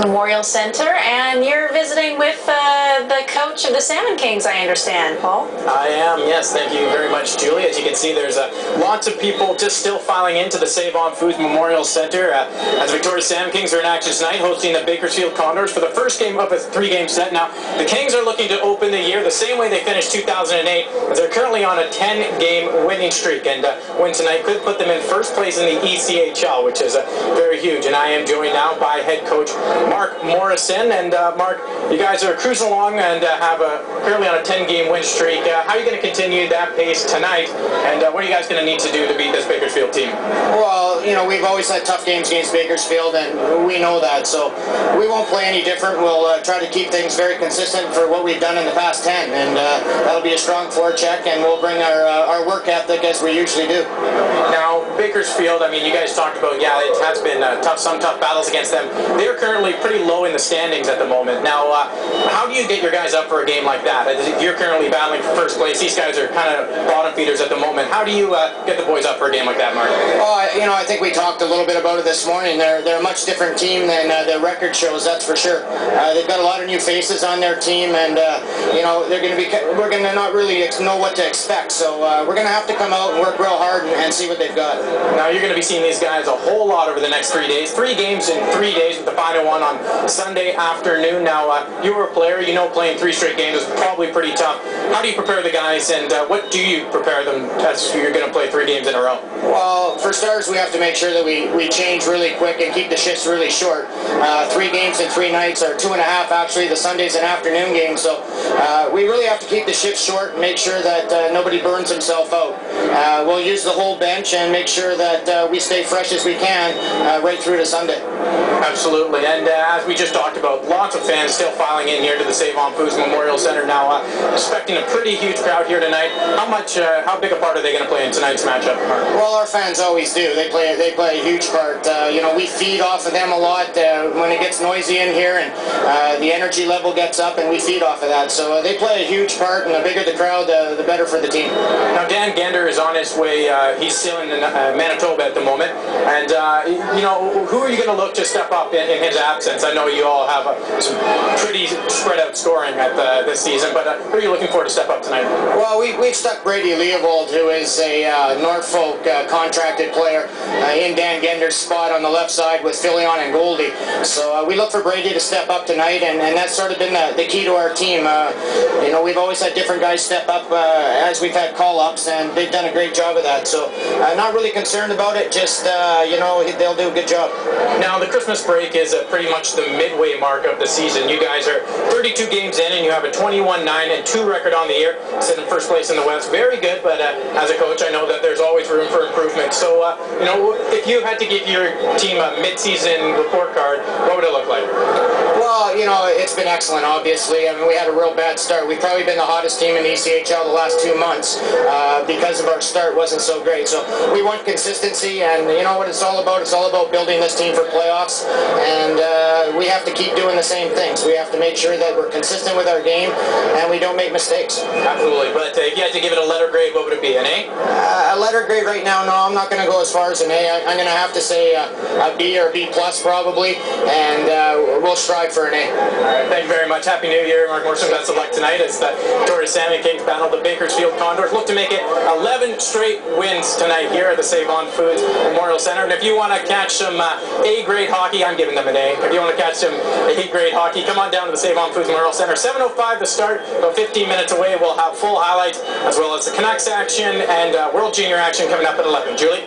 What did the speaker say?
Memorial Center, and you're visiting with the coach of the Salmon Kings, I understand, Paul. I am, yes. Thank you very much, Julie. As you can see, there's lots of people just still filing into the Save On Foods Memorial Center as Victoria Salmon Kings are in action tonight, hosting the Bakersfield Condors for the first game of a 3-game set. Now, the Kings are looking to open the year the same way they finished 2008, as they're currently on a 10-game winning streak, and win tonight could put them in first place in the ECHL, which is very huge. And I am joined now by head coach Coach Morrison. And Mark, you guys are cruising along and currently on a 10-game win streak. How are you going to continue that pace tonight? And what are you guys going to need to do to beat this Bakersfield team? Well, you know, we've always had tough games against Bakersfield, and we know that. So we won't play any different. We'll try to keep things very consistent for what we've done in the past 10. And that'll be a strong forecheck, and we'll bring our work ethic as we usually do. Now, Bakersfield, I mean, you guys talked about, yeah, it has been some tough battles against them. They're currently pretty low in the standings at the moment. Now, how do you get your guys up for a game like that? You're currently battling for first place. These guys are kind of bottom feeders at the moment. How do you get the boys up for a game like that, Mark? You know, I think we talked a little bit about it this morning. They're a much different team than their record shows, that's for sure. They've got a lot of new faces on their team, and you know, we're going to not really know what to expect. So we're going to have to come out and work real hard and see what they've got. Now, you're going to be seeing these guys a whole lot over the next 3 days. 3 games in 3 days, with the final one on Sunday afternoon. Now, you were a player. You know playing 3 straight games is probably pretty tough. How do you prepare the guys, and what do you prepare them as you're going to play 3 games in a row? Well, for starters, we have to make sure that we change really quick and keep the shifts really short. 3 games in 3 nights, or 2.5 actually. The Sunday's an afternoon game, so we really have to keep the shifts short and make sure that nobody burns himself out. We'll use the whole bench and make sure that we stay fresh as we can right through to Sunday. Absolutely, and as we just talked about, lots of fans still filing in here to the Save On Foods Memorial Center now, expecting a pretty huge crowd here tonight. How big a part are they going to play in tonight's matchup, Mark? Well, our fans always do. They play a huge part. You know, we feed off of them a lot when it gets noisy in here, and the energy level gets up, and we feed off of that. So they play a huge part, and the bigger the crowd, the better for the team. Now, Dan Gender is on his way. He's still in Manitoba at the moment, and you know, who are you going to look to step up in his absence? I know you all have some pretty spread out scoring at this season, but who are you looking for to step up tonight? Well, we've stuck Brady Leovold, who is a Norfolk contracted player, in Dan Gender's spot on the left side with Filion and Goldie. So we look for Brady to step up tonight, and that's sort of been the key to our team. You know, we've always had different guys step up as we've had call-ups, and they've done a great job of that. So not really concerned about it, just, you know, they'll do a good job. Now, the Christmas break is pretty much the midway mark of the season. You guys are 32 games in, and you have a 21-9 and 2 record on the year, sitting in first place in the West. Very good, but as a coach, I know that there's always room for improvement. So, you know, if you had to give your team a mid-season report card, what would it look like? Well, you know, it's been excellent, obviously. I mean, we had a real bad start. We've probably been the hottest team in the ECHL the last 2 months because of our start wasn't so great. So we want consistency, and you know what it's all about? It's all about building this team for playoffs, and we have to keep doing the same things. We have to make sure that we're consistent with our game, and we don't make mistakes. Absolutely, but if you had to give it a letter grade, what would it be, an A? A letter grade right now, no, I'm not going to go as far as an A. I'm going to have to say a B or B plus probably, and we'll strive for an A. All right, thank you very much. Happy New Year, Mark Morrison. Best of luck tonight as the Victoria Salmon Kings battle the Bakersfield Condors. Look to make it 11 straight wins tonight here at the Save On Foods Memorial Center. And if you want to catch some A-grade hockey, I'm giving them an A. If you want to catch some A-grade hockey, come on down to the Save On Foods Memorial Center. 7:05 to start, about 15 minutes away. We'll have full highlights as well as the Canucks action and World Junior action coming up at 11. Julie?